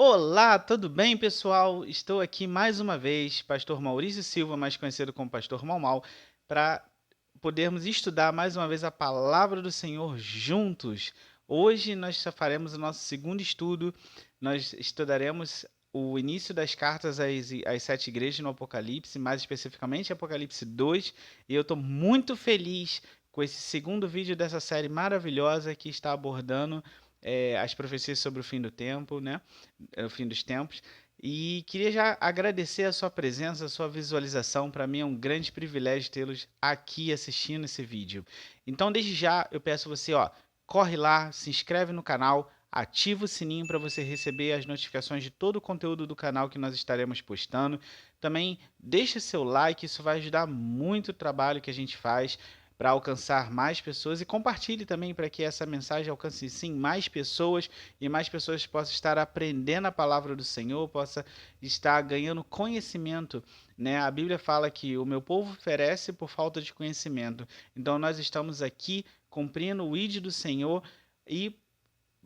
Olá, tudo bem, pessoal? Estou aqui mais uma vez, Pastor Maurício Silva, mais conhecido como Pastor Mau Mau, para podermos estudar mais uma vez a palavra do Senhor juntos. Hoje nós faremos o nosso segundo estudo. Nós estudaremos o início das cartas às sete igrejas no Apocalipse, mais especificamente Apocalipse 2, e eu estou muito feliz com esse segundo vídeo dessa série maravilhosa que está abordando as profecias sobre o fim do tempo, né? O fim dos tempos. E queria já agradecer a sua presença, a sua visualização. Para mim é um grande privilégio tê-los aqui assistindo esse vídeo. Então, desde já, eu peço você, corre lá, se inscreve no canal, ativa o sininho para você receber as notificações de todo o conteúdo do canal que nós estaremos postando. Também deixa seu like, isso vai ajudar muito o trabalho que a gente faz para alcançar mais pessoas, e compartilhe também para que essa mensagem alcance sim mais pessoas e mais pessoas possam estar aprendendo a palavra do Senhor, possa estar ganhando conhecimento, né? A Bíblia fala que o meu povo perece por falta de conhecimento. Então nós estamos aqui cumprindo o ID do Senhor e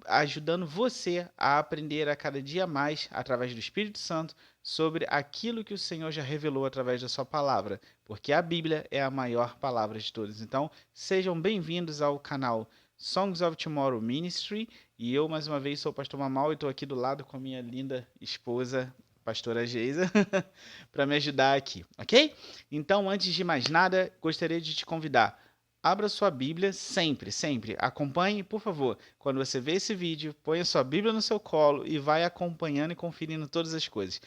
ajudando você a aprender a cada dia mais, através do Espírito Santo, sobre aquilo que o Senhor já revelou através da sua palavra, porque a Bíblia é a maior palavra de todas. Então, sejam bem-vindos ao canal Songs of Tomorrow Ministry, e eu, mais uma vez, sou o pastor Mamal e estou aqui do lado com a minha linda esposa, pastora Geisa, para me ajudar aqui, ok? Então, antes de mais nada, gostaria de te convidar. Abra sua Bíblia sempre, sempre. Acompanhe, por favor. Quando você vê esse vídeo, ponha sua Bíblia no seu colo e vai acompanhando e conferindo todas as coisas.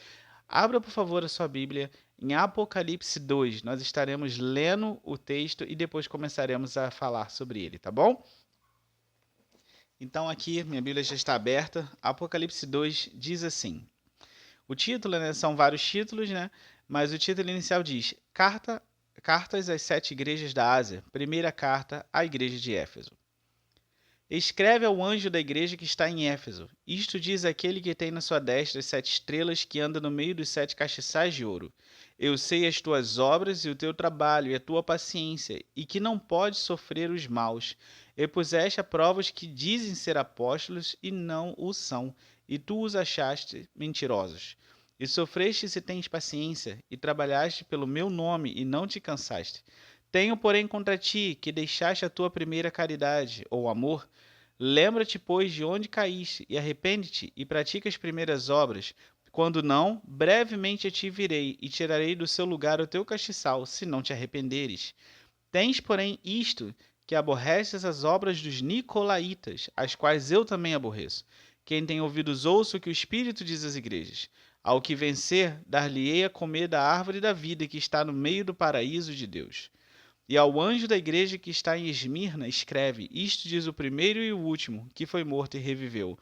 Abra, por favor, a sua Bíblia em Apocalipse 2. Nós estaremos lendo o texto e depois começaremos a falar sobre ele, tá bom? Então aqui, minha Bíblia já está aberta. Apocalipse 2 diz assim. O título, né, são vários títulos, né? Mas o título inicial diz: Cartas às sete igrejas da Ásia. Primeira carta à igreja de Éfeso. Escreve ao anjo da igreja que está em Éfeso. Isto diz aquele que tem na sua destra as sete estrelas, que anda no meio dos sete castiçais de ouro. Eu sei as tuas obras e o teu trabalho e a tua paciência, e que não podes sofrer os maus. E puseste a prova os que dizem ser apóstolos e não o são, e tu os achaste mentirosos. E sofreste se tens paciência, e trabalhaste pelo meu nome e não te cansaste. Tenho, porém, contra ti que deixaste a tua primeira caridade, ou amor. Lembra-te, pois, de onde caíste, e arrepende-te, e pratica as primeiras obras. Quando não, brevemente a ti virei, e tirarei do seu lugar o teu castiçal, se não te arrependeres. Tens, porém, isto, que aborreces as obras dos nicolaítas, as quais eu também aborreço. Quem tem ouvidos ouça o que o Espírito diz às igrejas. Ao que vencer, dar-lhe-ei a comer da árvore da vida que está no meio do paraíso de Deus. E ao anjo da igreja que está em Esmirna, escreve: Isto diz o primeiro e o último, que foi morto e reviveu.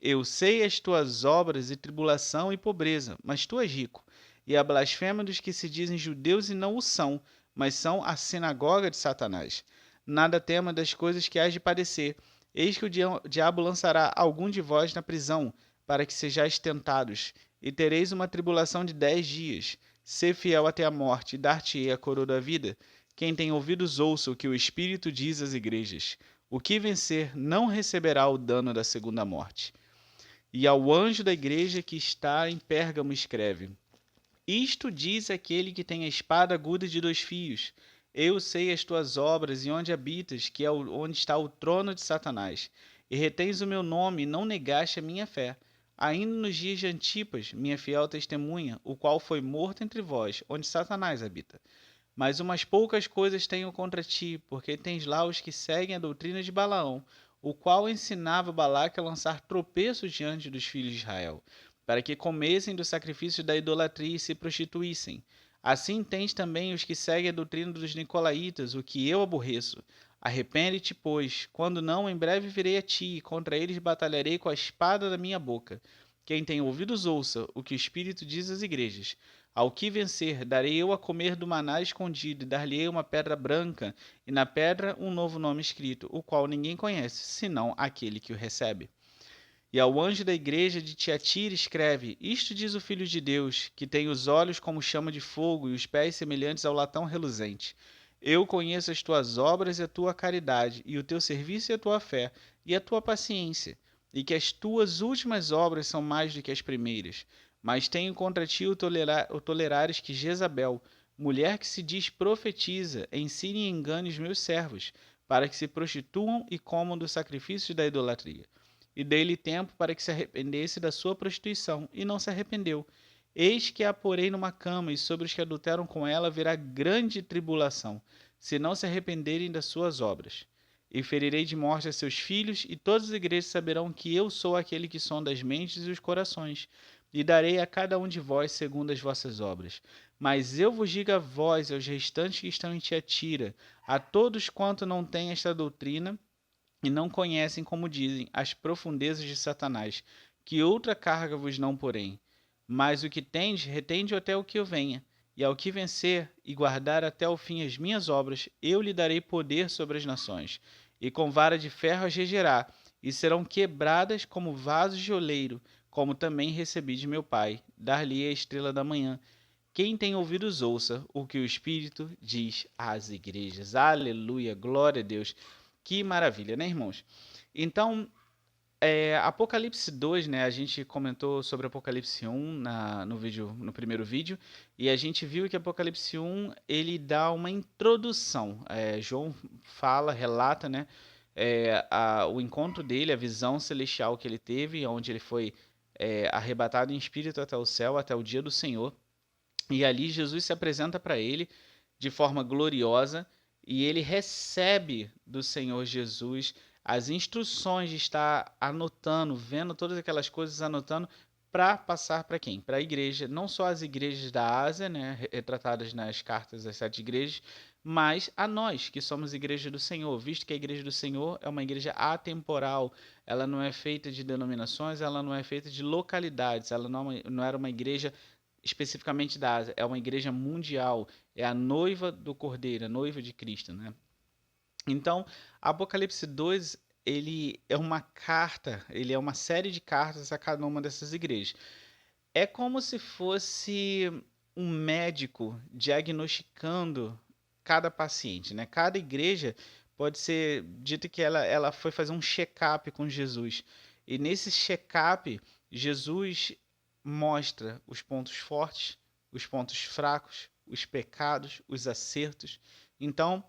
Eu sei as tuas obras e tribulação e pobreza, mas tu és rico. E a blasfêmia dos que se dizem judeus e não o são, mas são a sinagoga de Satanás. Nada tema das coisas que hás de padecer. Eis que o diabo lançará algum de vós na prisão, para que sejais tentados, e tereis uma tribulação de 10 dias. Sê fiel até a morte, e dar-te-ei a coroa da vida. Quem tem ouvidos ouça o que o Espírito diz às igrejas. O que vencer não receberá o dano da segunda morte. E ao anjo da igreja que está em Pérgamo escreve: Isto diz aquele que tem a espada aguda de 2 fios. Eu sei as tuas obras e onde habitas, que é onde está o trono de Satanás. E retens o meu nome e não negaste a minha fé. Ainda nos dias de Antipas, minha fiel testemunha, o qual foi morto entre vós, onde Satanás habita. Mas umas poucas coisas tenho contra ti, porque tens lá os que seguem a doutrina de Balaão, o qual ensinava Balaque a lançar tropeços diante dos filhos de Israel, para que comessem do sacrifício da idolatria e se prostituíssem. Assim tens também os que seguem a doutrina dos nicolaítas, o que eu aborreço. Arrepende-te, pois, quando não, em breve virei a ti, e contra eles batalharei com a espada da minha boca. Quem tem ouvidos ouça o que o Espírito diz às igrejas. Ao que vencer, darei eu a comer do maná escondido, e dar-lhe-ei uma pedra branca, e na pedra um novo nome escrito, o qual ninguém conhece, senão aquele que o recebe. E ao anjo da igreja de Tiatira escreve: Isto diz o Filho de Deus, que tem os olhos como chama de fogo e os pés semelhantes ao latão reluzente. Eu conheço as tuas obras e a tua caridade, e o teu serviço e a tua fé, e a tua paciência. e que as tuas últimas obras são mais do que as primeiras. Mas tenho contra ti o tolerares que Jezabel, mulher que se diz profetiza, ensine e engane os meus servos, para que se prostituam e comam do sacrifício da idolatria. E dei-lhe tempo para que se arrependesse da sua prostituição, e não se arrependeu. Eis que a porei numa cama, e sobre os que adulteram com ela virá grande tribulação, se não se arrependerem das suas obras. E ferirei de morte a seus filhos, e todas as igrejas saberão que eu sou aquele que sonda as mentes e os corações, e darei a cada um de vós segundo as vossas obras. Mas eu vos digo a vós e aos restantes que estão em Tiatira, a todos quanto não têm esta doutrina, e não conhecem, como dizem, as profundezas de Satanás, que outra carga vos não porém. Mas o que tendes, retende até o que eu venha. E ao que vencer e guardar até o fim as minhas obras, eu lhe darei poder sobre as nações. E com vara de ferro as regerá, e serão quebradas como vasos de oleiro, como também recebi de meu Pai. Dar-lhe a estrela da manhã. Quem tem ouvidos, ouça o que o Espírito diz às igrejas. Aleluia, glória a Deus. Que maravilha, né, irmãos? Então, Apocalipse 2, né? A gente comentou sobre Apocalipse 1 no primeiro vídeo, e a gente viu que Apocalipse 1 ele dá uma introdução. João fala, relata, né? O encontro dele, a visão celestial que ele teve, onde ele foi arrebatado em espírito até o céu, até o dia do Senhor. E ali Jesus se apresenta para ele de forma gloriosa e ele recebe do Senhor Jesus as instruções de estar anotando, vendo todas aquelas coisas, anotando para passar para quem? Para a igreja, não só as igrejas da Ásia, né, retratadas nas cartas das 7 igrejas, mas a nós, que somos igreja do Senhor, visto que a igreja do Senhor é uma igreja atemporal, ela não é feita de denominações, ela não é feita de localidades, ela não era uma igreja especificamente da Ásia, é uma igreja mundial, é a noiva do Cordeiro, a noiva de Cristo, né? Então, Apocalipse 2, ele é uma carta, ele é uma série de cartas a cada uma dessas igrejas. É como se fosse um médico diagnosticando cada paciente, né? Cada igreja pode ser dito que ela foi fazer um check-up com Jesus. E nesse check-up, Jesus mostra os pontos fortes, os pontos fracos, os pecados, os acertos. Então,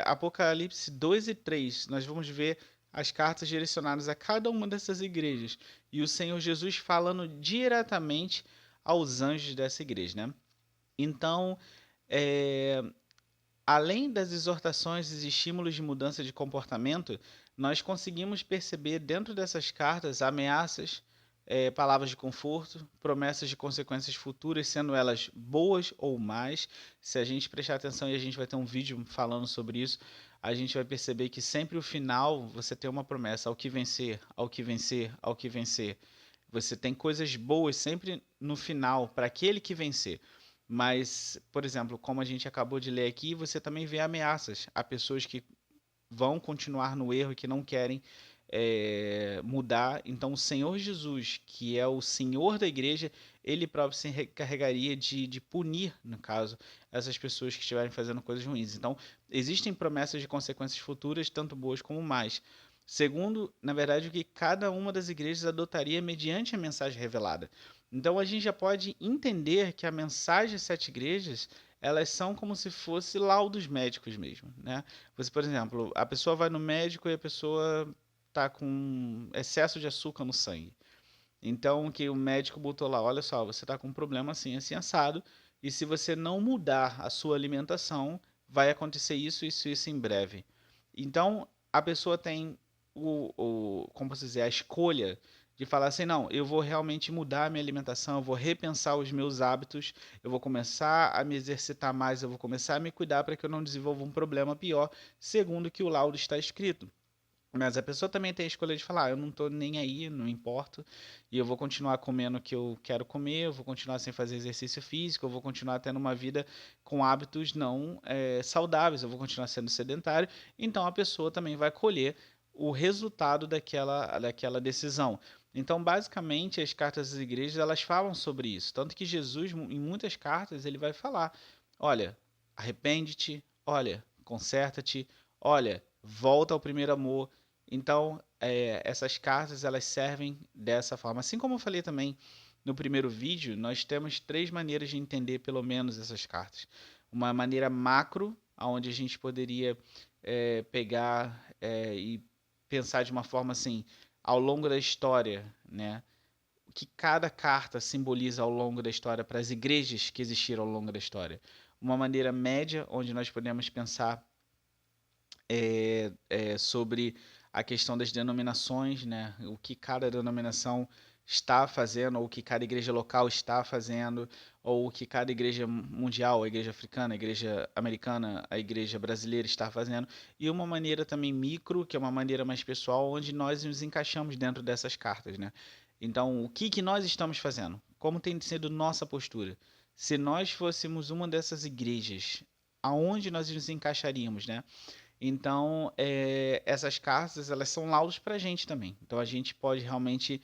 Apocalipse 2 e 3, nós vamos ver as cartas direcionadas a cada uma dessas igrejas e o Senhor Jesus falando diretamente aos anjos dessa igreja, né? Então, é, além das exortações e estímulos de mudança de comportamento, nós conseguimos perceber dentro dessas cartas ameaças, palavras de conforto, promessas de consequências futuras, sendo elas boas ou más. Se a gente prestar atenção, e a gente vai ter um vídeo falando sobre isso, a gente vai perceber que sempre o final você tem uma promessa: ao que vencer, ao que vencer, ao que vencer. Você tem coisas boas sempre no final para aquele que vencer. Mas, por exemplo, como a gente acabou de ler aqui, você também vê ameaças a pessoas que vão continuar no erro e que não querem mudar. Então, o Senhor Jesus, que é o Senhor da igreja, ele próprio se encarregaria de punir, no caso, essas pessoas que estiverem fazendo coisas ruins. Então, existem promessas de consequências futuras, tanto boas como más. Segundo, na verdade, o que cada uma das igrejas adotaria mediante a mensagem revelada. Então, a gente já pode entender que a mensagem das 7 igrejas elas são como se fossem laudos médicos mesmo, né? Você, por exemplo, a pessoa vai no médico e a pessoa tá com excesso de açúcar no sangue. Então, que o médico botou lá, olha só, você tá com um problema assim, assim, assado, e se você não mudar a sua alimentação, vai acontecer isso, isso, isso em breve. Então, a pessoa tem como posso dizer, a escolha de falar assim, não, eu vou realmente mudar a minha alimentação, eu vou repensar os meus hábitos, eu vou começar a me exercitar mais, eu vou começar a me cuidar para que eu não desenvolva um problema pior, segundo o que o laudo está escrito. Mas a pessoa também tem a escolha de falar, eu não tô nem aí, não importo, e eu vou continuar comendo o que eu quero comer, eu vou continuar sem fazer exercício físico, eu vou continuar tendo uma vida com hábitos não saudáveis, eu vou continuar sendo sedentário. Então a pessoa também vai colher o resultado daquela decisão. Então, basicamente, as cartas das igrejas, elas falam sobre isso. Tanto que Jesus, em muitas cartas, ele vai falar, olha, arrepende-te, olha, conserta-te, olha, volta ao primeiro amor. Então, essas cartas elas servem dessa forma. Assim como eu falei também no primeiro vídeo, nós temos três maneiras de entender pelo menos essas cartas. Uma maneira macro, onde a gente poderia pegar e pensar de uma forma assim, ao longo da história, né? O que cada carta simboliza ao longo da história para as igrejas que existiram ao longo da história. Uma maneira média, onde nós podemos pensar sobre a questão das denominações, né? O que cada denominação está fazendo, ou o que cada igreja local está fazendo, ou o que cada igreja mundial, a igreja africana, a igreja americana, a igreja brasileira está fazendo, e uma maneira também micro, que é uma maneira mais pessoal, onde nós nos encaixamos dentro dessas cartas, né? Então, o que nós estamos fazendo? Como tem sido nossa postura? Se nós fôssemos uma dessas igrejas, aonde nós nos encaixaríamos, né? Então, essas cartas, elas são laudos para a gente também. Então, a gente pode realmente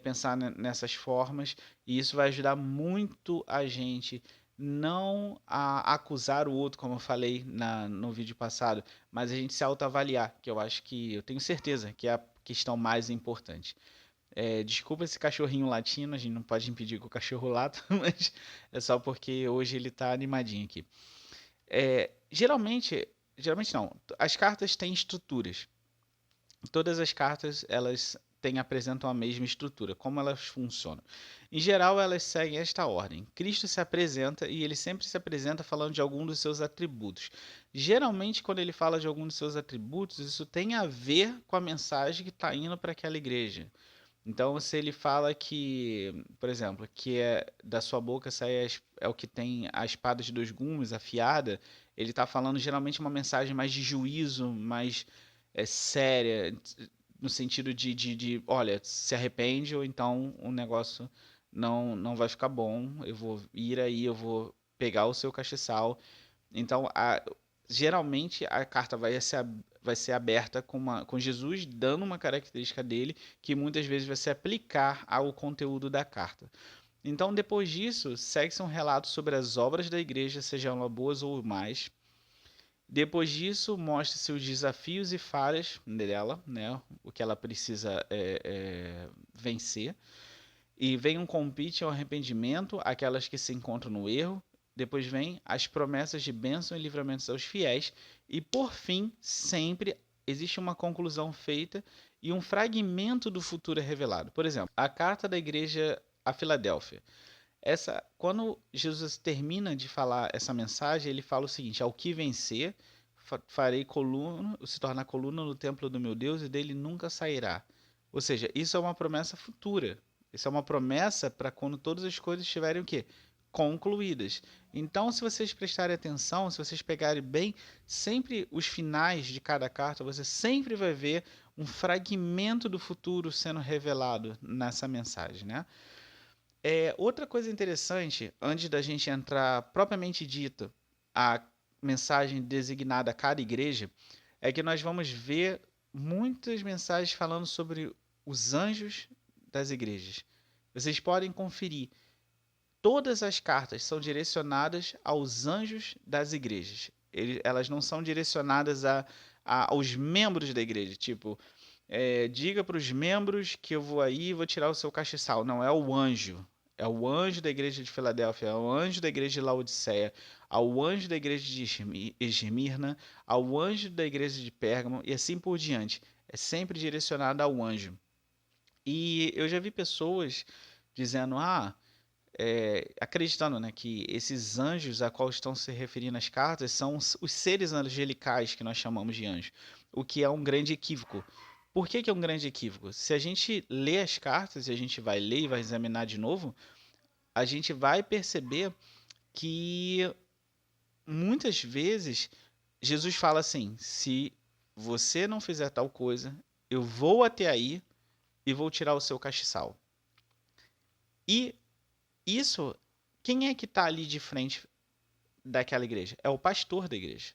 pensar nessas formas e isso vai ajudar muito a gente não a acusar o outro, como eu falei no vídeo passado, mas a gente se autoavaliar, que eu acho que, eu tenho certeza que é a questão mais importante. Desculpa esse cachorrinho latino, a gente não pode impedir que o cachorro lata, mas é só porque hoje ele está animadinho aqui. Geralmente não. As cartas têm estruturas. Todas as cartas elas apresentam a mesma estrutura. Como elas funcionam? Em geral, elas seguem esta ordem. Cristo se apresenta e ele sempre se apresenta falando de algum dos seus atributos. Geralmente, quando ele fala de algum dos seus atributos, isso tem a ver com a mensagem que está indo para aquela igreja. Então, se ele fala que, por exemplo, que da sua boca sai é o que tem a espada de dois gumes afiada, ele está falando geralmente uma mensagem mais de juízo, mais séria, no sentido olha, se arrepende ou então o negócio não vai ficar bom, eu vou ir aí, eu vou pegar o seu castiçal. Então, geralmente a carta vai ser aberta com Jesus dando uma característica dele que muitas vezes vai se aplicar ao conteúdo da carta. Então, depois disso, segue-se um relato sobre as obras da igreja, sejam elas boas ou mais. Depois disso, mostra-se os desafios e falhas dela, né, o que ela precisa vencer. E vem um convite ao arrependimento, aquelas que se encontram no erro. Depois vem as promessas de bênção e livramentos aos fiéis. E por fim, sempre existe uma conclusão feita e um fragmento do futuro é revelado. Por exemplo, a carta da igreja a Filadélfia. Quando Jesus termina de falar essa mensagem, ele fala o seguinte: ao que vencer, farei coluna, se tornar coluna no templo do meu Deus e dele nunca sairá. Ou seja, isso é uma promessa futura. Isso é uma promessa para quando todas as coisas estiverem o quê? Concluídas. Então, se vocês prestarem atenção, se vocês pegarem bem, sempre os finais de cada carta, você sempre vai ver um fragmento do futuro sendo revelado nessa mensagem, né? Outra coisa interessante, antes da gente entrar propriamente dita a mensagem designada a cada igreja, é que nós vamos ver muitas mensagens falando sobre os anjos das igrejas. Vocês podem conferir. Todas as cartas são direcionadas aos anjos das igrejas. Elas não são direcionadas aos membros da igreja. Tipo, diga para os membros que eu vou aí e vou tirar o seu castiçal. Não, é o anjo. É o anjo da igreja de Filadélfia, é o anjo da igreja de Laodiceia, ao anjo da igreja de Esmirna, ao anjo da igreja de Pérgamo e assim por diante. É sempre direcionado ao anjo. E eu já vi pessoas dizendo, acreditando, né, que esses anjos a qual estão se referindo as cartas são os seres angelicais que nós chamamos de anjos, o que é um grande equívoco. Por que é um grande equívoco? Se a gente lê as cartas e a gente vai ler e vai examinar de novo, a gente vai perceber que muitas vezes Jesus fala assim: se você não fizer tal coisa, eu vou até aí e vou tirar o seu castiçal. E isso, quem é que está ali de frente daquela igreja? É o pastor da igreja.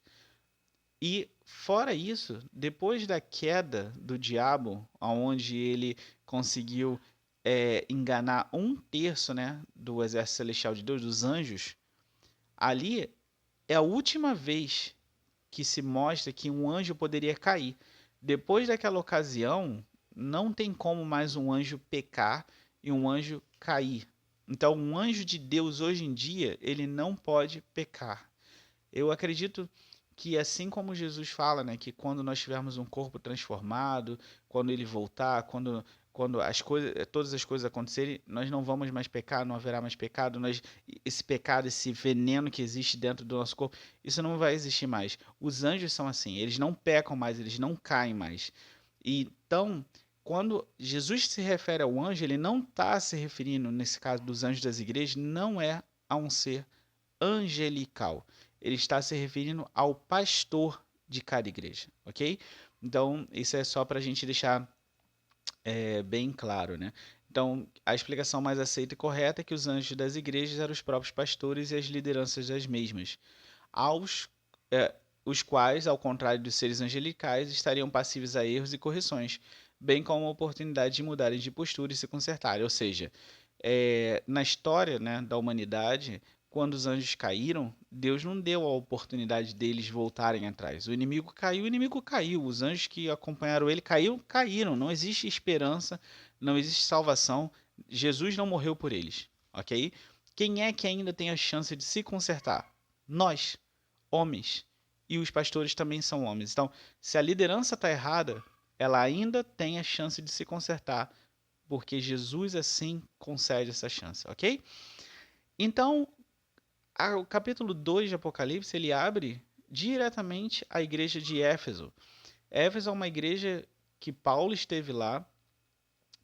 E fora isso, depois da queda do diabo, onde ele conseguiu enganar um terço, né, do exército celestial de Deus, dos anjos, ali é a última vez que se mostra que um anjo poderia cair. Depois daquela ocasião, não tem como mais um anjo pecar e um anjo cair. Então, um anjo de Deus hoje em dia, ele não pode pecar. Eu acredito que assim como Jesus fala, né, que quando nós tivermos um corpo transformado, quando ele voltar, quando as coisas, todas as coisas acontecerem, nós não vamos mais pecar, não haverá mais pecado, esse pecado, esse veneno que existe dentro do nosso corpo, isso não vai existir mais. Os anjos são assim, eles não pecam mais, eles não caem mais. Então, quando Jesus se refere ao anjo, ele não está se referindo, nesse caso dos anjos das igrejas, não é a um ser angelical. Ele está se referindo ao pastor de cada igreja, ok? Então, isso é só para a gente deixar bem claro, né? Então, a explicação mais aceita e correta é que os anjos das igrejas eram os próprios pastores e as lideranças das mesmas, aos os quais, ao contrário dos seres angelicais, estariam passíveis a erros e correções, bem como a oportunidade de mudarem de postura e se consertarem. Ou seja, na história, né, da humanidade, quando os anjos caíram, Deus não deu a oportunidade deles voltarem atrás. O inimigo caiu. Os anjos que acompanharam ele caíram. Não existe esperança, não existe salvação. Jesus não morreu por eles, ok? Quem é que ainda tem a chance de se consertar? Nós, homens. E os pastores também são homens. Então, se a liderança está errada, ela ainda tem a chance de se consertar, porque Jesus assim concede essa chance, ok? Então, o capítulo 2 de Apocalipse, ele abre diretamente a igreja de Éfeso. Éfeso é uma igreja que Paulo esteve lá,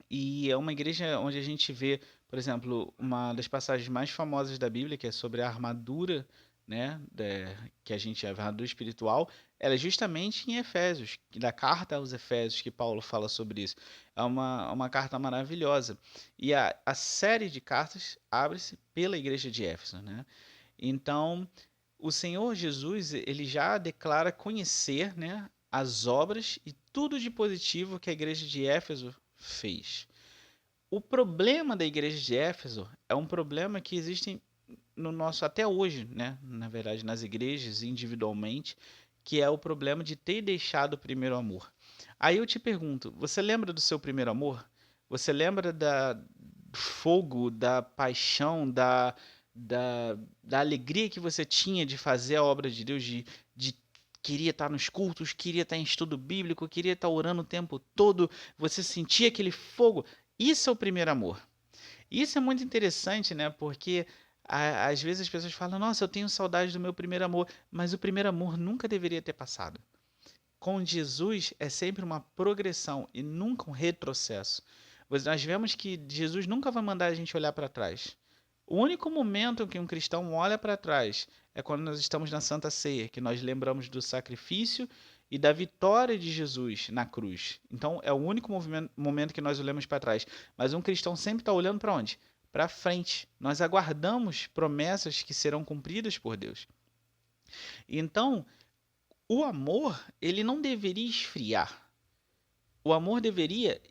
e é uma igreja onde a gente vê, por exemplo, uma das passagens mais famosas da Bíblia, que é sobre a armadura, né, que a gente é a armadura espiritual, ela é justamente em Efésios, da carta aos Efésios, que Paulo fala sobre isso. É uma carta maravilhosa. E a série de cartas abre-se pela igreja de Éfeso, né? Então, o Senhor Jesus, ele já declara conhecer, né, as obras e tudo de positivo que a igreja de Éfeso fez. O problema da igreja de Éfeso é um problema que existe no nosso até hoje, né, na verdade, nas igrejas individualmente, que é o problema de ter deixado o primeiro amor. Aí eu te pergunto, você lembra do seu primeiro amor? Você lembra do fogo, da paixão, da alegria que você tinha de fazer a obra de Deus, de queria estar nos cultos, queria estar em estudo bíblico, queria estar orando o tempo todo, você sentia aquele fogo? Isso é o primeiro amor. Isso é muito interessante, né? Porque às vezes as pessoas falam: Nossa, eu tenho saudade do meu primeiro amor, mas o primeiro amor nunca deveria ter passado. Com Jesus é sempre uma progressão e nunca um retrocesso. Nós vemos que Jesus nunca vai mandar a gente olhar para trás. O único momento em que um cristão olha para trás é quando nós estamos na Santa Ceia, que nós lembramos do sacrifício e da vitória de Jesus na cruz. Então é o único momento que nós olhamos para trás. Mas um cristão sempre está olhando para onde? Para frente. Nós aguardamos promessas que serão cumpridas por Deus. Então, o amor, ele não deveria esfriar. O amor deveria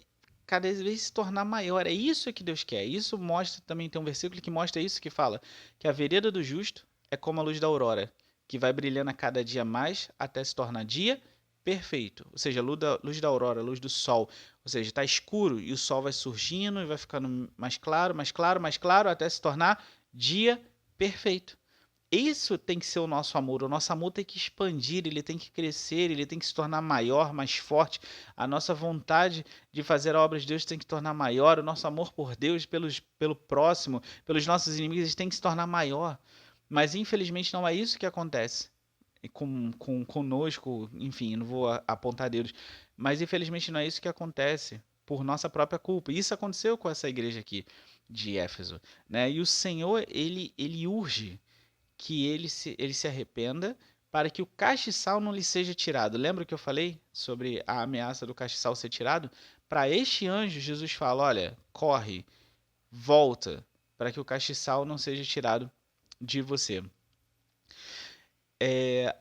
cada vez se tornar maior. É isso que Deus quer. Isso mostra, também tem um versículo que mostra isso, que fala que a vereda do justo é como a luz da aurora, que vai brilhando a cada dia mais até se tornar dia perfeito. Ou seja, a luz da aurora, a luz do sol. Ou seja, está escuro e o sol vai surgindo e vai ficando mais claro, mais claro, mais claro, até se tornar dia perfeito. Isso tem que ser o nosso amor. O nosso amor tem que expandir, ele tem que crescer, ele tem que se tornar maior, mais forte. A nossa vontade de fazer a obra de Deus tem que se tornar maior. O nosso amor por Deus, pelo próximo, pelos nossos inimigos, tem que se tornar maior. Mas infelizmente não é isso que acontece conosco. Enfim, não vou apontar dedos. Mas infelizmente não é isso que acontece por nossa própria culpa. Isso aconteceu com essa igreja aqui de Éfeso, né? E o Senhor, ele urge que ele se arrependa para que o castiçal não lhe seja tirado. Lembra que eu falei sobre a ameaça do castiçal ser tirado? Para este anjo, Jesus fala: olha, corre, volta, para que o castiçal não seja tirado de você.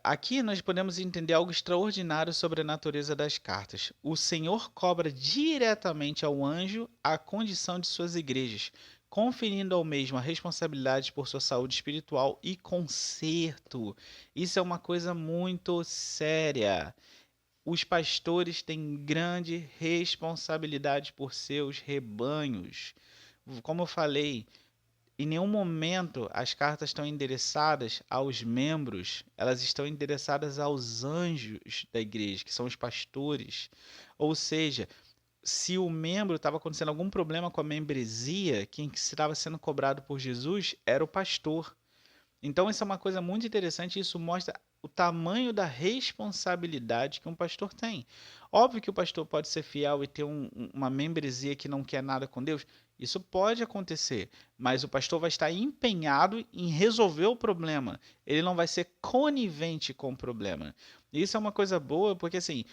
Aqui nós podemos entender algo extraordinário sobre a natureza das cartas. O Senhor cobra diretamente ao anjo a condição de suas igrejas, conferindo ao mesmo a responsabilidade por sua saúde espiritual e conserto. Isso é uma coisa muito séria. os pastores têm grande responsabilidade por seus rebanhos. Como eu falei, em nenhum momento as cartas estão endereçadas aos membros, elas estão endereçadas aos anjos da igreja, que são os pastores. Ou seja, se o membro estava acontecendo algum problema com a membresia, quem estava sendo cobrado por Jesus era o pastor. Então, isso é uma coisa muito interessante e isso mostra o tamanho da responsabilidade que um pastor tem. Óbvio que o pastor pode ser fiel e ter uma membresia que não quer nada com Deus. Isso pode acontecer, mas o pastor vai estar empenhado em resolver o problema. Ele não vai ser conivente com o problema. E isso é uma coisa boa, porque assim,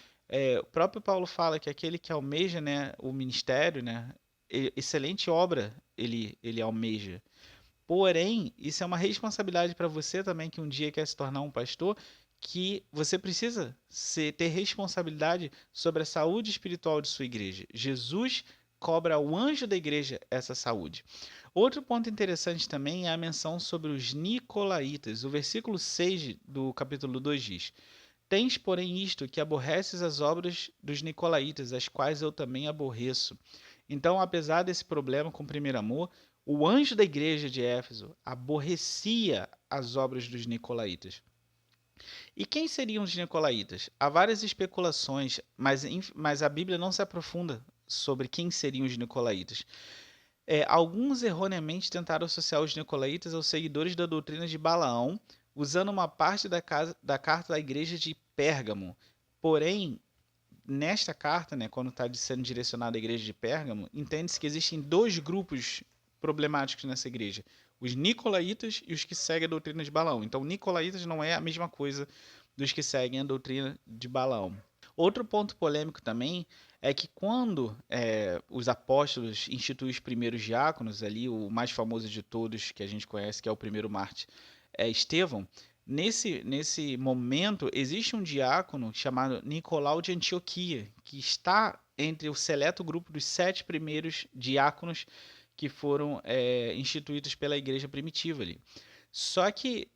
o próprio Paulo fala que aquele que almeja, né, o ministério, né, excelente obra ele almeja. Porém, isso é uma responsabilidade para você também que um dia quer se tornar um pastor, que você precisa ter responsabilidade sobre a saúde espiritual de sua igreja. Jesus cobra ao anjo da igreja essa saúde. Outro ponto interessante também é a menção sobre os nicolaítas. O versículo 6 do capítulo 2 diz: Tens, porém, isto, que aborreces as obras dos nicolaítas, as quais eu também aborreço. Então, apesar desse problema com o primeiro amor, o anjo da igreja de Éfeso aborrecia as obras dos nicolaítas. E quem seriam os nicolaítas? Há várias especulações, mas a Bíblia não se aprofunda sobre quem seriam os nicolaítas. Alguns erroneamente tentaram associar os nicolaítas aos seguidores da doutrina de Balaão, usando uma parte da carta da igreja de Pérgamo. Porém, nesta carta, né, quando está sendo direcionada à igreja de Pérgamo, entende-se que existem dois grupos problemáticos nessa igreja: os nicolaítas e os que seguem a doutrina de Balaão. Então, nicolaítas não é a mesma coisa dos que seguem a doutrina de Balaão. Outro ponto polêmico também é que quando os apóstolos instituem os primeiros diáconos, ali o mais famoso de todos que a gente conhece, que é o primeiro mártir, é Estevão. Nesse momento, existe um diácono chamado Nicolau de Antioquia, que está entre o seleto grupo dos 7 primeiros diáconos que foram instituídos pela igreja primitiva ali. Só que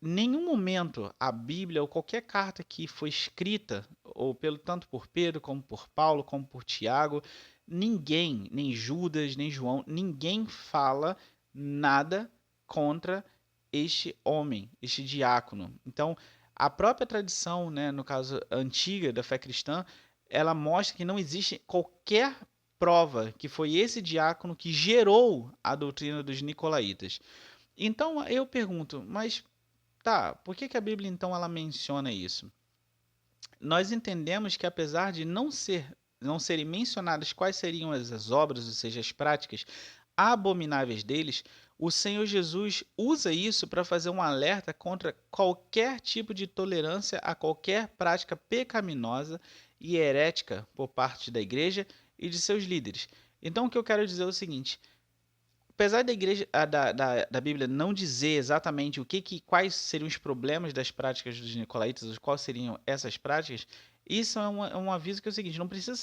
em nenhum momento a Bíblia ou qualquer carta que foi escrita, ou tanto por Pedro, como por Paulo, como por Tiago, ninguém, nem Judas, nem João, ninguém fala nada contra este homem, este diácono. Então, a própria tradição, né, no caso antiga da fé cristã, ela mostra que não existe qualquer prova que foi esse diácono que gerou a doutrina dos nicolaítas. Então, eu pergunto, mas tá, por que a Bíblia então ela menciona isso? Nós entendemos que apesar de não serem mencionadas quais seriam as obras, ou seja, as práticas abomináveis deles, o Senhor Jesus usa isso para fazer um alerta contra qualquer tipo de tolerância a qualquer prática pecaminosa e herética por parte da igreja e de seus líderes. Então, o que eu quero dizer é o seguinte: apesar da igreja da Bíblia não dizer exatamente quais seriam os problemas das práticas dos nicolaítas, quais seriam essas práticas, isso é um aviso que é o seguinte: não precisa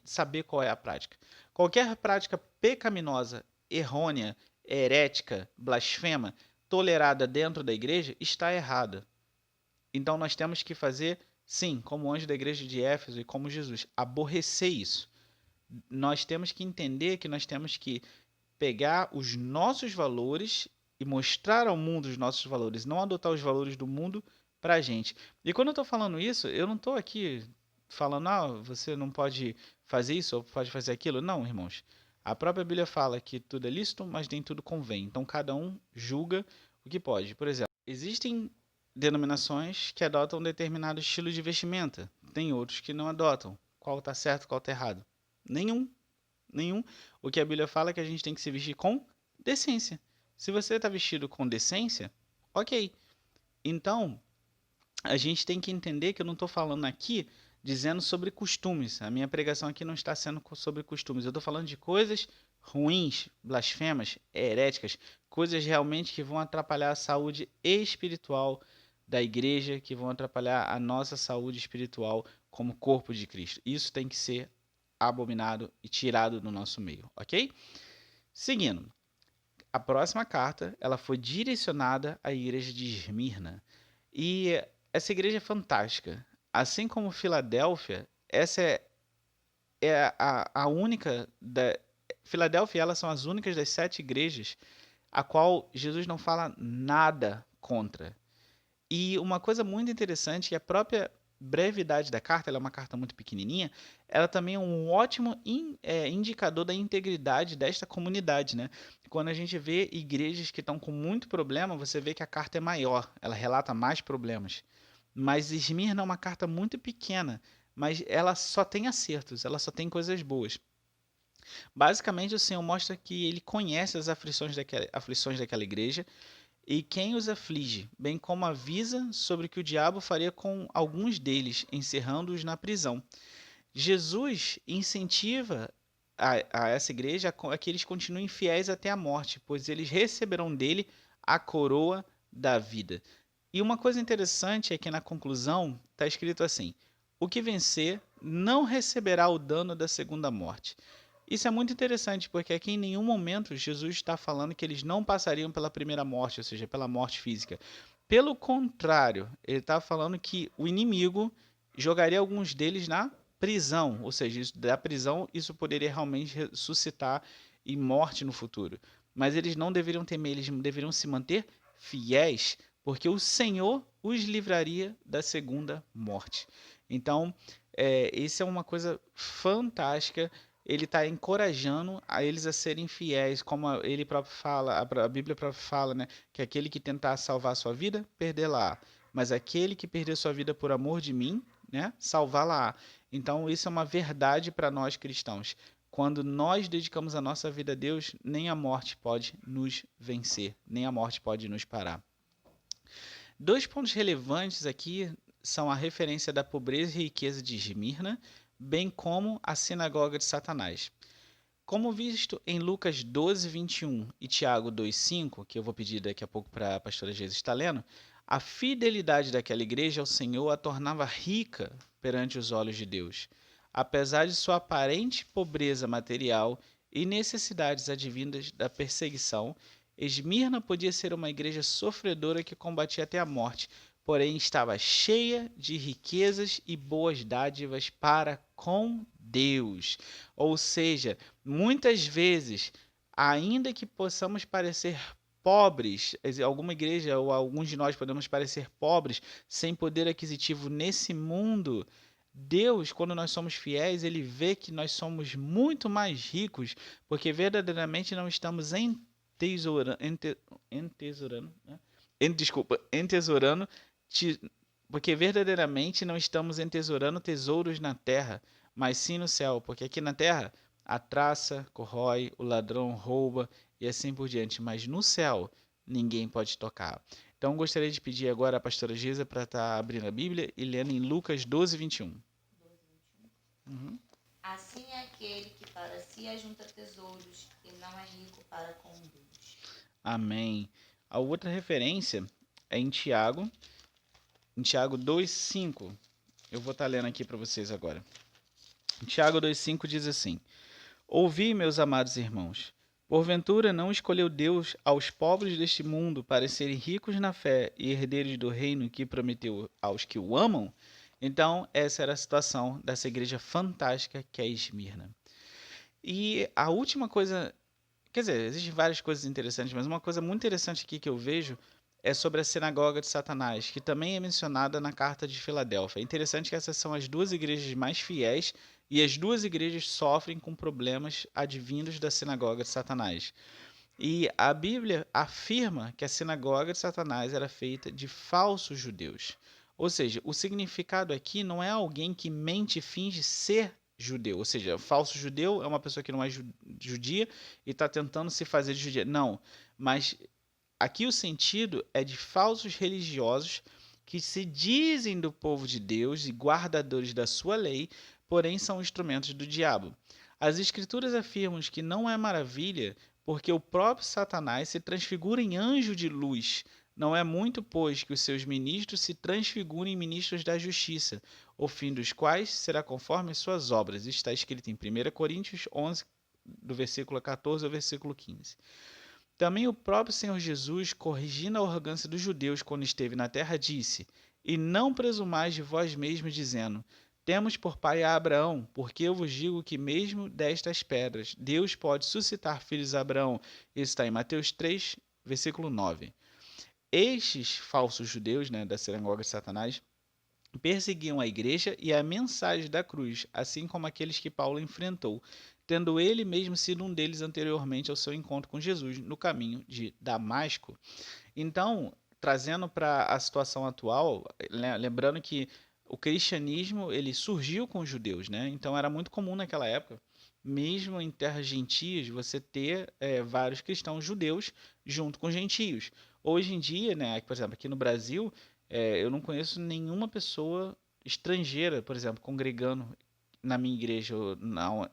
saber qual é a prática. Qualquer prática pecaminosa, errônea, herética, blasfema, tolerada dentro da igreja, está errada. Então nós temos que fazer, sim, como o anjo da igreja de Éfeso e como Jesus, aborrecer isso. Nós temos que entender que nós temos que pegar os nossos valores e mostrar ao mundo os nossos valores, não adotar os valores do mundo para a gente. E quando eu estou falando isso, eu não estou aqui falando, você não pode fazer isso ou pode fazer aquilo. Não, irmãos. A própria Bíblia fala que tudo é lícito, mas nem tudo convém. Então cada um julga o que pode. Por exemplo, existem denominações que adotam um determinado estilo de vestimenta. Tem outros que não adotam. Qual está certo, qual está errado? Nenhum. Nenhum. O que a Bíblia fala é que a gente tem que se vestir com decência. Se você está vestido com decência, ok. Então, a gente tem que entender que eu não estou falando aqui dizendo sobre costumes. A minha pregação aqui não está sendo sobre costumes. Eu estou falando de coisas ruins, blasfemas, heréticas, coisas realmente que vão atrapalhar a saúde espiritual da igreja, que vão atrapalhar a nossa saúde espiritual como corpo de Cristo. Isso tem que ser abominado e tirado do nosso meio, ok? Seguindo, a próxima carta ela foi direcionada à igreja de Esmirna e essa igreja é fantástica. assim como Filadélfia, essa é a única da Filadélfia, elas são as únicas das 7 igrejas a qual Jesus não fala nada contra. E uma coisa muito interessante é a própria brevidade da carta, ela é uma carta muito pequenininha, ela também é um ótimo indicador da integridade desta comunidade, né? Quando a gente vê igrejas que estão com muito problema, você vê que a carta é maior, ela relata mais problemas. Mas Esmirna é uma carta muito pequena, mas ela só tem acertos, ela só tem coisas boas. Basicamente, o Senhor mostra que ele conhece as aflições daquela igreja e quem os aflige, bem como avisa sobre o que o diabo faria com alguns deles, encerrando-os na prisão. Jesus incentiva a essa igreja a que eles continuem fiéis até a morte, pois eles receberão dele a coroa da vida. E uma coisa interessante é que na conclusão está escrito assim: o que vencer não receberá o dano da segunda morte. Isso é muito interessante, porque aqui em nenhum momento Jesus está falando que eles não passariam pela primeira morte, ou seja, pela morte física. Pelo contrário, ele está falando que o inimigo jogaria alguns deles na prisão, ou seja, da prisão isso poderia realmente ressuscitar e morte no futuro. Mas eles não deveriam temer, eles deveriam se manter fiéis, porque o Senhor os livraria da segunda morte. Então, isso é uma coisa fantástica. Ele está encorajando a eles a serem fiéis, como ele próprio fala, a Bíblia própria fala, né, que aquele que tentar salvar a sua vida, perdê-la, mas aquele que perder sua vida por amor de mim, né, salvá-la. Então isso é uma verdade para nós cristãos. Quando nós dedicamos a nossa vida a Deus, nem a morte pode nos vencer, nem a morte pode nos parar. 2 pontos relevantes aqui são a referência da pobreza e riqueza de Esmirna, bem como a sinagoga de Satanás. Como visto em Lucas 12, 21 e Tiago 2, 5, que eu vou pedir daqui a pouco para a pastora Jesus estar lendo, a fidelidade daquela igreja ao Senhor a tornava rica perante os olhos de Deus. Apesar de sua aparente pobreza material e necessidades advindas da perseguição, Esmirna podia ser uma igreja sofredora que combatia até a morte, porém estava cheia de riquezas e boas dádivas para com Deus. Ou seja, muitas vezes, ainda que possamos parecer pobres, alguma igreja ou alguns de nós podemos parecer pobres, sem poder aquisitivo nesse mundo, Deus, quando nós somos fiéis, ele vê que nós somos muito mais ricos, porque verdadeiramente não estamos entesourando, né? Entesourando, porque verdadeiramente não estamos entesourando tesouros na terra, mas sim no céu, porque aqui na terra a traça corrói, o ladrão rouba e assim por diante, mas no céu ninguém pode tocar. Então gostaria de pedir agora a pastora Giza para estar abrindo a Bíblia e lendo em Lucas 12, 21. Uhum. Assim é aquele que para si ajunta tesouros e não é rico para com Deus. Amém. A outra referência é em Tiago 2,5. Eu vou estar lendo aqui para vocês agora. Tiago 2,5 diz assim: ouvi, meus amados irmãos, porventura não escolheu Deus aos pobres deste mundo para serem ricos na fé e herdeiros do reino que prometeu aos que o amam? Então, essa era a situação dessa igreja fantástica que é Esmirna. E a última coisa, quer dizer, existem várias coisas interessantes, mas uma coisa muito interessante aqui que eu vejo é sobre a sinagoga de Satanás, que também é mencionada na carta de Filadélfia. É interessante que essas são as duas igrejas mais fiéis e as duas igrejas sofrem com problemas advindos da sinagoga de Satanás. E a Bíblia afirma que a sinagoga de Satanás era feita de falsos judeus. Ou seja, o significado aqui não é alguém que mente e finge ser judeu. Ou seja, falso judeu é uma pessoa que não é judia e está tentando se fazer de judia. Não, mas aqui o sentido é de falsos religiosos que se dizem do povo de Deus e guardadores da sua lei, porém são instrumentos do diabo. As escrituras afirmam que não é maravilha porque o próprio Satanás se transfigura em anjo de luz. Não é muito, pois, que os seus ministros se transfigurem em ministros da justiça, o fim dos quais será conforme as suas obras. Isso está escrito em 1 Coríntios 11, do versículo 14 ao versículo 15. Também o próprio Senhor Jesus, corrigindo a arrogância dos judeus quando esteve na terra, disse: E não presumais de vós mesmos, dizendo: temos por pai a Abraão, porque eu vos digo que mesmo destas pedras Deus pode suscitar filhos a Abraão. Isso está em Mateus 3, versículo 9. Estes falsos judeus, né, da sinagoga de Satanás, perseguiam a igreja e a mensagem da cruz, assim como aqueles que Paulo enfrentou, tendo ele mesmo sido um deles anteriormente ao seu encontro com Jesus no caminho de Damasco. Então, trazendo para a situação atual, lembrando que o cristianismo ele surgiu com os judeus, né? Então era muito comum naquela época, mesmo em terras gentias, você ter vários cristãos judeus junto com gentios. Hoje em dia, né, por exemplo, aqui no Brasil, eu não conheço nenhuma pessoa estrangeira, por exemplo, congregando na minha igreja ou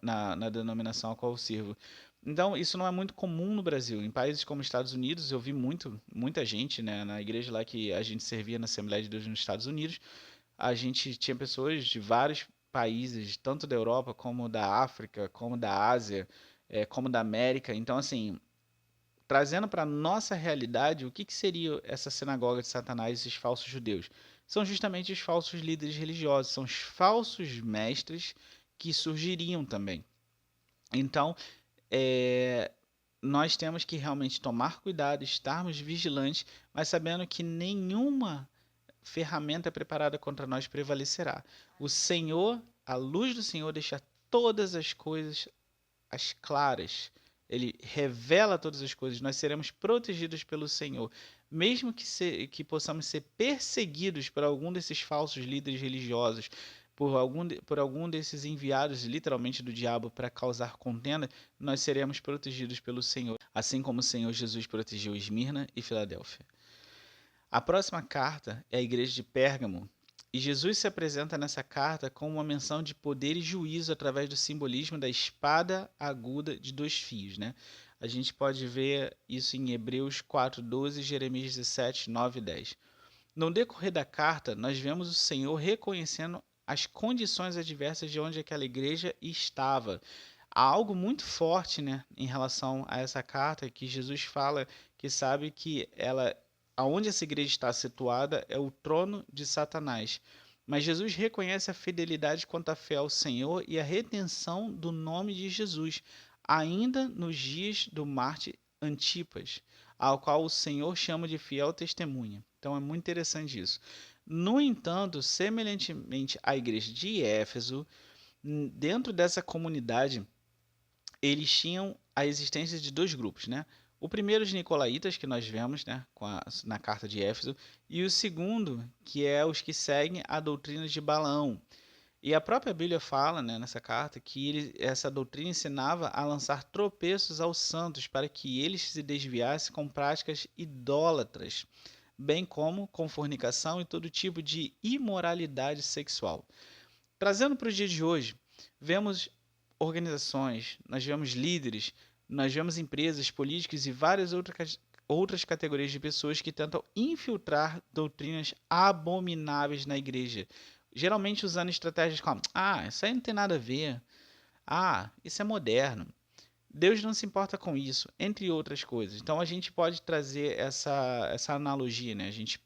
na denominação a qual eu sirvo. Então, isso não é muito comum no Brasil. Em países como Estados Unidos, eu vi muita gente, né, na igreja lá que a gente servia na Assembleia de Deus nos Estados Unidos, a gente tinha pessoas de vários países, tanto da Europa como da África, como da Ásia, como da América. Então, assim, trazendo para a nossa realidade, o que seria essa sinagoga de Satanás, esses falsos judeus? São justamente os falsos líderes religiosos, são os falsos mestres que surgiriam também. Então, nós temos que realmente tomar cuidado, estarmos vigilantes, mas sabendo que nenhuma ferramenta preparada contra nós prevalecerá. O Senhor, a luz do Senhor deixa todas as coisas as claras. Ele revela todas as coisas. Nós seremos protegidos pelo Senhor. Mesmo que possamos ser perseguidos por algum desses falsos líderes religiosos, por algum desses enviados literalmente do diabo para causar contenda, nós seremos protegidos pelo Senhor, assim como o Senhor Jesus protegeu Esmirna e Filadélfia. A próxima carta é a igreja de Pérgamo, e Jesus se apresenta nessa carta com uma menção de poder e juízo através do simbolismo da espada aguda de 2 fios, né? A gente pode ver isso em Hebreus 4:12, Jeremias 17, 9 e 10. No decorrer da carta, nós vemos o Senhor reconhecendo as condições adversas de onde aquela igreja estava. Há algo muito forte, né, em relação a essa carta, que Jesus fala que sabe que aonde essa igreja está situada é o trono de Satanás. Mas Jesus reconhece a fidelidade quanto à fé ao Senhor e a retenção do nome de Jesus, ainda nos dias do mártir Antipas, ao qual o Senhor chama de fiel testemunha. Então é muito interessante isso. No entanto, semelhantemente à igreja de Éfeso, dentro dessa comunidade, eles tinham a existência de 2 grupos, né? O primeiro, os nicolaítas, que nós vemos, né, na carta de Éfeso, e o segundo, que é os que seguem a doutrina de Balaão. E a própria Bíblia fala, né, nessa carta, que essa doutrina ensinava a lançar tropeços aos santos para que eles se desviassem com práticas idólatras, bem como com fornicação e todo tipo de imoralidade sexual. Trazendo para o dia de hoje, vemos organizações, nós vemos líderes, nós vemos empresas, políticos e várias outras categorias de pessoas que tentam infiltrar doutrinas abomináveis na igreja, geralmente usando estratégias como: isso aí não tem nada a ver, isso é moderno, Deus não se importa com isso, entre outras coisas. Então a gente pode trazer essa analogia, né? A gente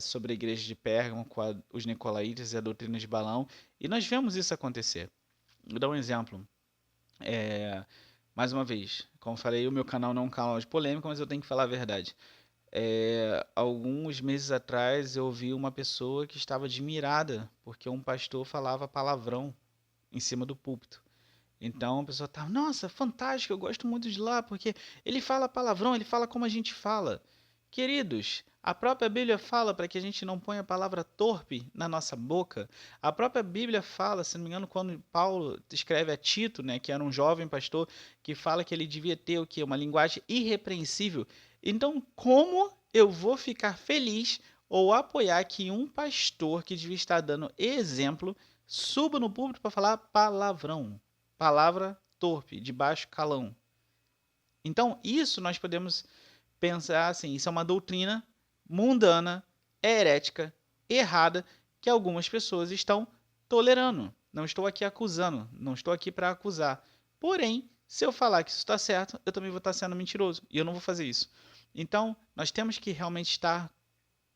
sobre a igreja de Pérgamo com os nicolaítas e a doutrina de Balaão, e nós vemos isso acontecer. Vou dar um exemplo. Mais uma vez, como falei, o meu canal não é um canal de polêmica, mas eu tenho que falar a verdade. Alguns meses atrás eu ouvi uma pessoa que estava admirada porque um pastor falava palavrão em cima do púlpito. Então a pessoa estava: nossa, fantástico, eu gosto muito de lá porque ele fala palavrão, ele fala como a gente fala. Queridos, a própria Bíblia fala para que a gente não ponha a palavra torpe na nossa boca. A própria Bíblia fala, se não me engano, quando Paulo escreve a Tito, né, que era um jovem pastor, que fala que ele devia ter o quê? Uma linguagem irrepreensível. Então, como eu vou ficar feliz ou apoiar que um pastor que devia estar dando exemplo suba no púlpito para falar palavrão? Palavra torpe, de baixo calão. Então, isso nós podemos pensar assim: isso é uma doutrina mundana, herética, errada, que algumas pessoas estão tolerando. Não estou aqui acusando, não estou aqui para acusar. Porém, se eu falar que isso está certo, eu também vou estar sendo mentiroso, e eu não vou fazer isso. Então, nós temos que realmente estar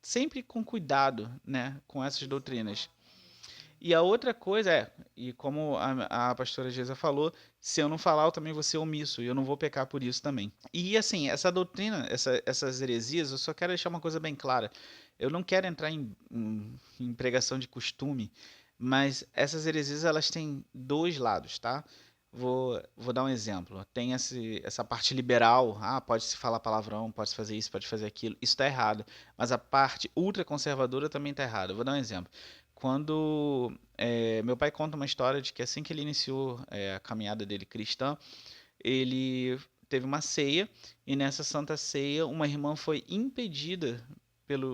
sempre com cuidado, né, com essas doutrinas. E a outra coisa e como a pastora Geisa falou, se eu não falar, eu também vou ser omisso, e eu não vou pecar por isso também. E assim, essa doutrina, essas heresias, eu só quero deixar uma coisa bem clara. Eu não quero entrar em pregação de costume, mas essas heresias, elas têm dois lados, tá? Vou dar um exemplo. Tem essa parte liberal, pode-se falar palavrão, pode-se fazer isso, pode fazer aquilo. Isso está errado. Mas a parte ultraconservadora também está errada. Vou dar um exemplo. Quando meu pai conta uma história de que assim que ele iniciou a caminhada dele cristã, ele teve uma ceia e nessa santa ceia uma irmã foi impedida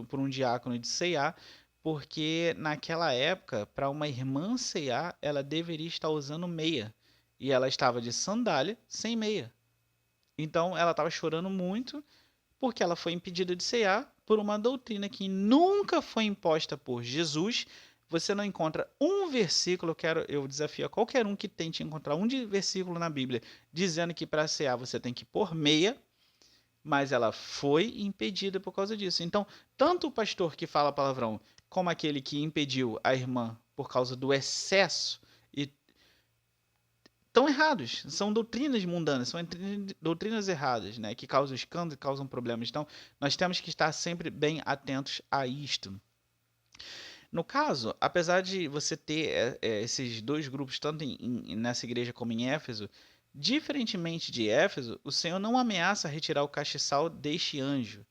por um diácono de ceiar, porque naquela época, para uma irmã ceiar, ela deveria estar usando meia e ela estava de sandália sem meia. Então ela estava chorando muito porque ela foi impedida de cear por uma doutrina que nunca foi imposta por Jesus. Você não encontra um versículo, eu desafio a qualquer um que tente encontrar um versículo na Bíblia dizendo que para cear você tem que pôr meia, mas ela foi impedida por causa disso. Então, tanto o pastor que fala palavrão, como aquele que impediu a irmã por causa do excesso, e estão errados. São doutrinas mundanas, são doutrinas erradas, né, que causam escândalo, causam problemas. Então, nós temos que estar sempre bem atentos a isto. No caso, apesar de você ter esses dois grupos, tanto nessa igreja como em Éfeso, diferentemente de Éfeso, o Senhor não ameaça retirar o castiçal deste anjo.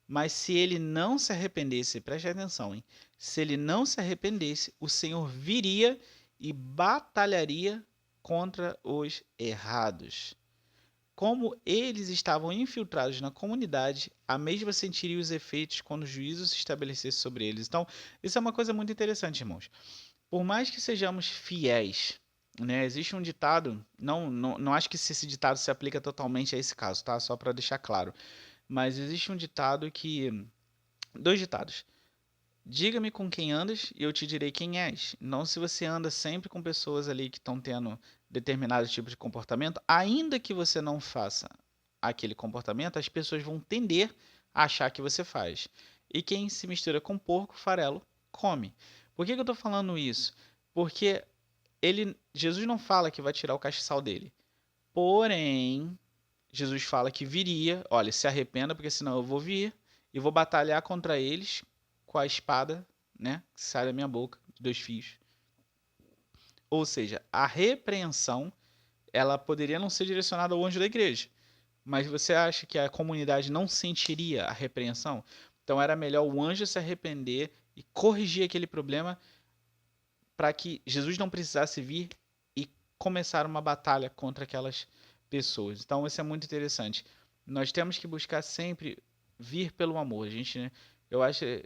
Mas se ele não se arrependesse, preste atenção, hein? Se ele não se arrependesse, o Senhor viria e batalharia contra os errados. Como eles estavam infiltrados na comunidade, a mesma sentiria os efeitos quando o juízo se estabelecesse sobre eles. Então, isso é uma coisa muito interessante, irmãos. Por mais que sejamos fiéis, né, existe um ditado, não acho que esse ditado se aplica totalmente a esse caso, tá? Só para deixar claro. Mas existe um ditado dois ditados. Diga-me com quem andas e eu te direi quem és. Não se você anda sempre com pessoas ali que estão tendo determinado tipo de comportamento, ainda que você não faça aquele comportamento, as pessoas vão tender a achar que você faz. E quem se mistura com porco, farelo, come. Por que eu estou falando isso? Porque Jesus não fala que vai tirar o castiçal dele. Porém, Jesus fala que viria, olha, se arrependa, porque senão eu vou vir e vou batalhar contra eles com a espada, né, que sai da minha boca, de dois fios. Ou seja, a repreensão, ela poderia não ser direcionada ao anjo da igreja, mas você acha que a comunidade não sentiria a repreensão? Então era melhor o anjo se arrepender e corrigir aquele problema para que Jesus não precisasse vir e começar uma batalha contra aquelas pessoas. Então isso é muito interessante. Nós temos que buscar sempre vir pelo amor. A gente, né,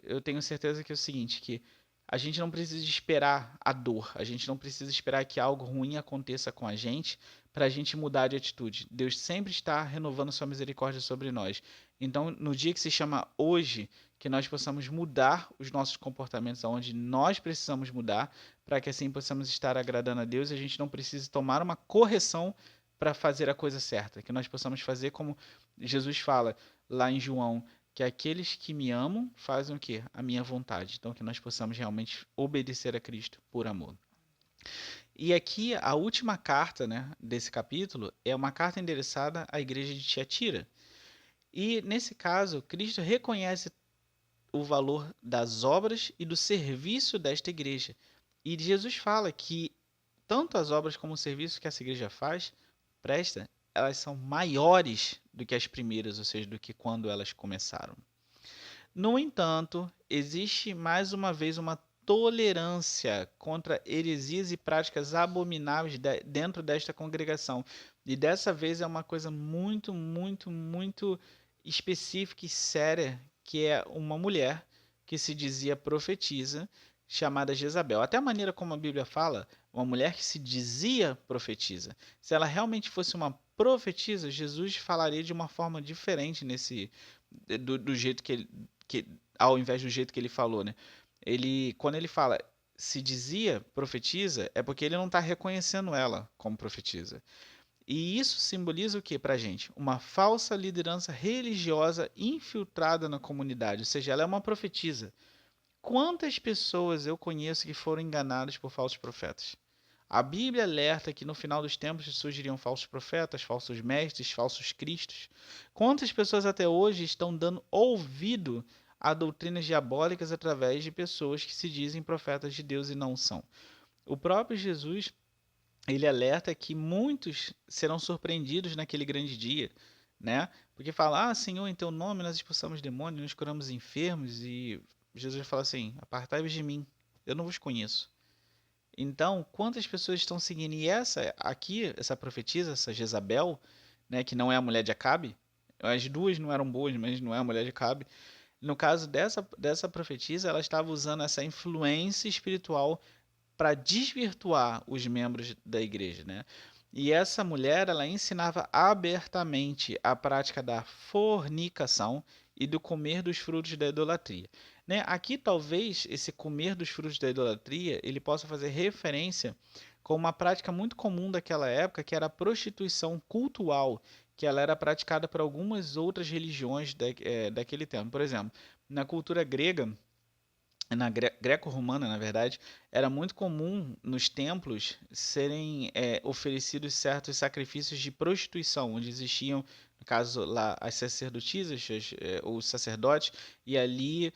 eu tenho certeza que é o seguinte, que a gente não precisa esperar a dor, a gente não precisa esperar que algo ruim aconteça com a gente para a gente mudar de atitude. Deus sempre está renovando sua misericórdia sobre nós. Então, no dia que se chama hoje, que nós possamos mudar os nossos comportamentos aonde nós precisamos mudar, para que assim possamos estar agradando a Deus e a gente não precise tomar uma correção para fazer a coisa certa, que nós possamos fazer como Jesus fala lá em João, que aqueles que me amam fazem o quê? A minha vontade. Então que nós possamos realmente obedecer a Cristo por amor. E aqui a última carta, né, desse capítulo é uma carta endereçada à igreja de Tiatira. E nesse caso, Cristo reconhece o valor das obras e do serviço desta igreja. E Jesus fala que tanto as obras como o serviço que essa igreja presta, elas são maiores do que as primeiras, ou seja, do que quando elas começaram. No entanto, existe mais uma vez uma tolerância contra heresias e práticas abomináveis dentro desta congregação. E dessa vez é uma coisa muito, muito, muito específica e séria, que é uma mulher que se dizia profetisa, chamada Jezabel. Até a maneira como a Bíblia fala, uma mulher que se dizia profetisa. Se ela realmente fosse uma profetisa, Jesus falaria de uma forma diferente do jeito que ao invés do jeito que ele falou, né? Quando ele fala se dizia profetisa, é porque ele não está reconhecendo ela como profetisa. E isso simboliza o que para a gente? Uma falsa liderança religiosa infiltrada na comunidade, ou seja, ela é uma profetisa. Quantas pessoas eu conheço que foram enganadas por falsos profetas? A Bíblia alerta que no final dos tempos surgiriam falsos profetas, falsos mestres, falsos cristos. Quantas pessoas até hoje estão dando ouvido a doutrinas diabólicas através de pessoas que se dizem profetas de Deus e não são? O próprio Jesus, ele alerta que muitos serão surpreendidos naquele grande dia, né? Porque fala, Senhor, em teu nome nós expulsamos demônios, nós curamos enfermos, e Jesus fala assim, apartai-vos de mim, eu não vos conheço. Então, quantas pessoas estão seguindo? E essa aqui, essa profetisa, essa Jezabel, né, que não é a mulher de Acabe, as duas não eram boas, mas não é a mulher de Acabe. No caso dessa profetisa, ela estava usando essa influência espiritual para desvirtuar os membros da igreja, né? E essa mulher, ela ensinava abertamente a prática da fornicação e do comer dos frutos da idolatria. Né? Aqui, talvez, esse comer dos frutos da idolatria, ele possa fazer referência com uma prática muito comum daquela época, que era a prostituição cultual, que ela era praticada por algumas outras religiões daquele tempo. Por exemplo, na cultura grega, na greco-romana, na verdade, era muito comum nos templos serem oferecidos certos sacrifícios de prostituição, onde existiam, no caso lá, as sacerdotisas, os sacerdotes, e ali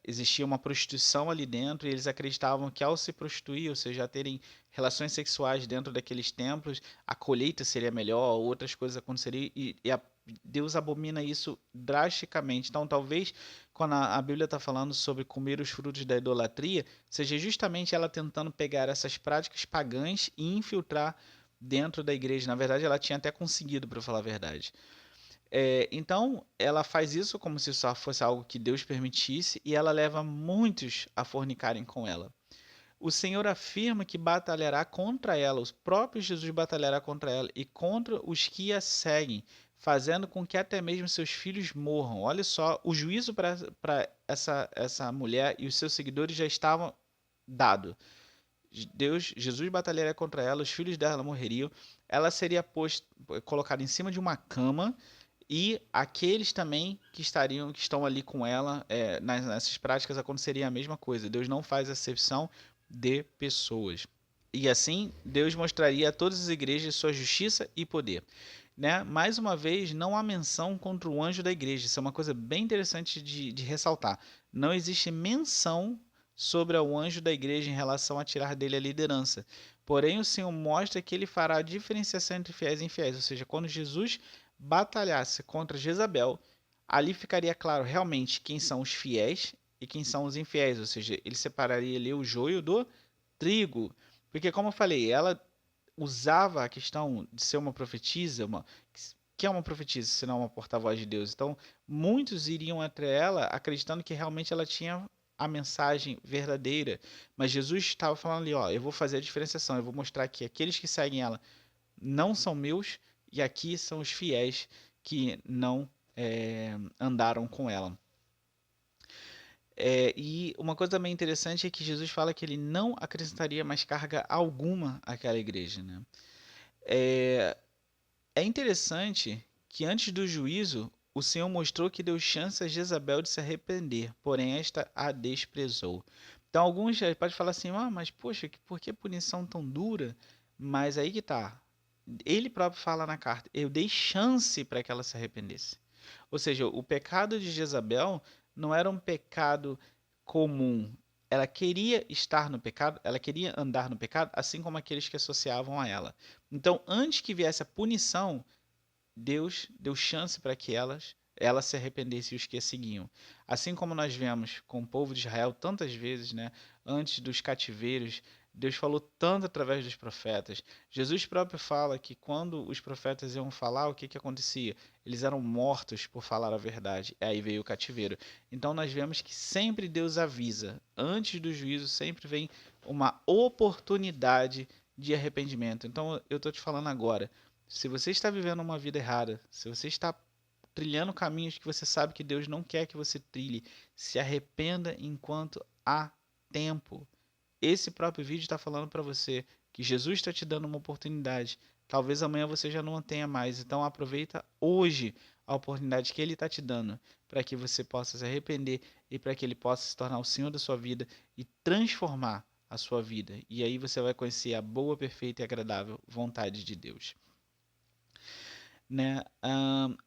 existia uma prostituição ali dentro, e eles acreditavam que ao se prostituir, ou seja, a terem relações sexuais dentro daqueles templos, a colheita seria melhor, outras coisas aconteceriam, Deus abomina isso drasticamente. Então, talvez quando a Bíblia está falando sobre comer os frutos da idolatria, seja justamente ela tentando pegar essas práticas pagãs e infiltrar dentro da igreja. Na verdade, ela tinha até conseguido, para falar a verdade. Então, ela faz isso como se só fosse algo que Deus permitisse, e ela leva muitos a fornicarem com ela. O Senhor afirma que batalhará contra ela, o próprio Jesus batalhará contra ela e contra os que a seguem, fazendo com que até mesmo seus filhos morram. Olha só, o juízo para essa mulher e os seus seguidores já estavam dado. Jesus batalharia contra ela, os filhos dela morreriam, ela seria colocada em cima de uma cama, e aqueles também que estão ali com ela nessas práticas aconteceria a mesma coisa. Deus não faz acepção de pessoas. E assim, Deus mostraria a todas as igrejas sua justiça e poder. Né? Mais uma vez, não há menção contra o anjo da igreja. Isso é uma coisa bem interessante de ressaltar. Não existe menção sobre o anjo da igreja em relação a tirar dele a liderança. Porém, o Senhor mostra que ele fará a diferenciação entre fiéis e infiéis. Ou seja, quando Jesus batalhasse contra Jezabel, ali ficaria claro realmente quem são os fiéis e quem são os infiéis. Ou seja, ele separaria ali o joio do trigo. Porque, como eu falei, ela usava a questão de ser uma profetisa, que é uma profetisa, se não uma porta-voz de Deus. Então, muitos iriam até ela acreditando que realmente ela tinha a mensagem verdadeira. Mas Jesus estava falando ali, eu vou fazer a diferenciação, eu vou mostrar que aqueles que seguem ela não são meus, e aqui são os fiéis que não andaram com ela. E uma coisa também interessante é que Jesus fala que ele não acrescentaria mais carga alguma àquela igreja. Né? É interessante que antes do juízo, o Senhor mostrou que deu chance a Jezabel de se arrepender, porém esta a desprezou. Então alguns já podem falar assim, mas poxa, por que punição tão dura? Mas aí que tá. Ele próprio fala na carta, eu dei chance para que ela se arrependesse. Ou seja, o pecado de Jezabel não era um pecado comum. Ela queria estar no pecado, ela queria andar no pecado, assim como aqueles que associavam a ela. Então, antes que viesse a punição, Deus deu chance para que ela se arrependesse e os que a seguiam. Assim como nós vemos com o povo de Israel tantas vezes, né, antes dos cativeiros, Deus falou tanto através dos profetas. Jesus próprio fala que quando os profetas iam falar, o que acontecia? Eles eram mortos por falar a verdade. Aí veio o cativeiro. Então nós vemos que sempre Deus avisa. Antes do juízo sempre vem uma oportunidade de arrependimento. Então eu estou te falando agora. Se você está vivendo uma vida errada, se você está trilhando caminhos que você sabe que Deus não quer que você trilhe, se arrependa enquanto há tempo. Esse próprio vídeo está falando para você que Jesus está te dando uma oportunidade. talvez amanhã você já não a tenha mais. Então aproveita hoje a oportunidade que Ele está te dando para que você possa se arrepender e para que Ele possa se tornar o Senhor da sua vida e transformar a sua vida. E aí você vai conhecer a boa, perfeita e agradável vontade de Deus. Né?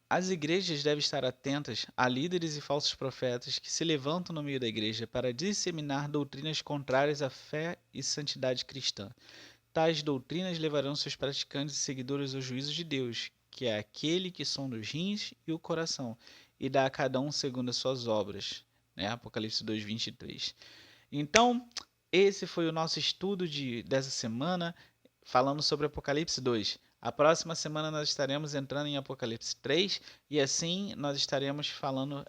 As igrejas devem estar atentas a líderes e falsos profetas que se levantam no meio da igreja para disseminar doutrinas contrárias à fé e santidade cristã. Tais doutrinas levarão seus praticantes e seguidores ao juízo de Deus, que é aquele que sonda os rins e o coração, e dá a cada um segundo as suas obras. Né? Apocalipse 2:23. Então, esse foi o nosso estudo dessa semana, falando sobre Apocalipse 2. A próxima semana nós estaremos entrando em Apocalipse 3 e assim nós estaremos falando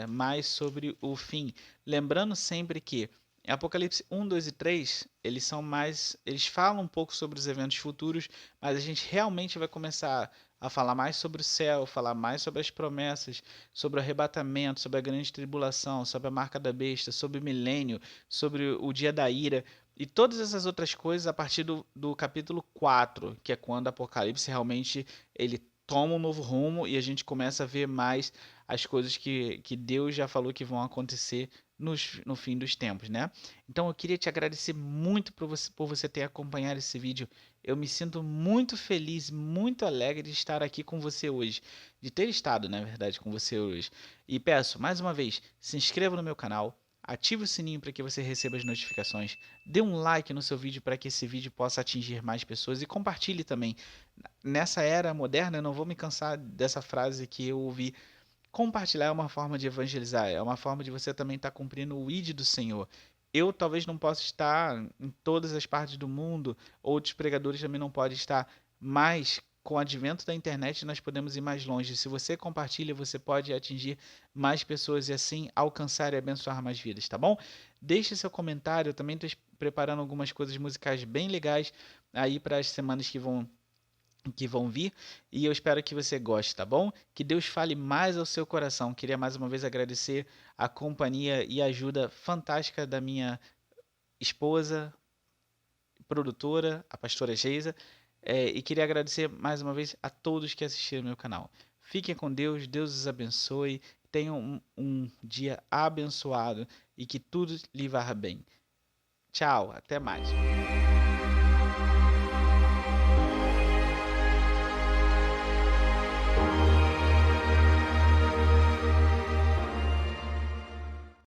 mais sobre o fim. Lembrando sempre que Apocalipse 1, 2 e 3, eles falam um pouco sobre os eventos futuros, mas a gente realmente vai começar a falar mais sobre o céu, falar mais sobre as promessas, sobre o arrebatamento, sobre a grande tribulação, sobre a marca da besta, sobre o milênio, sobre o dia da ira e todas essas outras coisas a partir do capítulo 4, que é quando Apocalipse realmente ele toma um novo rumo e a gente começa a ver mais as coisas que Deus já falou que vão acontecer no fim dos tempos, né? Então eu queria te agradecer muito por você ter acompanhado esse vídeo. Eu me sinto muito feliz, muito alegre de estar aqui com você hoje, de ter estado, na verdade, com você hoje. E peço, mais uma vez, se inscreva no meu canal, ative o sininho para que você receba as notificações, dê um like no seu vídeo para que esse vídeo possa atingir mais pessoas e compartilhe também. Nessa era moderna, eu não vou me cansar dessa frase que eu ouvi. Compartilhar é uma forma de evangelizar, é uma forma de você também estar cumprindo o ID do Senhor. Eu talvez não possa estar em todas as partes do mundo, outros pregadores também não podem estar, mas com o advento da internet nós podemos ir mais longe. Se você compartilha, você pode atingir mais pessoas e assim alcançar e abençoar mais vidas, tá bom? Deixe seu comentário, eu também estou preparando algumas coisas musicais bem legais aí para as semanas que vão vir e eu espero que você goste, tá bom? Que Deus fale mais ao seu coração. Queria mais uma vez agradecer a companhia e a ajuda fantástica da minha esposa, produtora, a pastora Geisa, e queria agradecer mais uma vez a todos que assistiram ao meu canal. Fiquem com Deus, Deus os abençoe, tenham um dia abençoado e que tudo lhe vá bem. Tchau, até mais.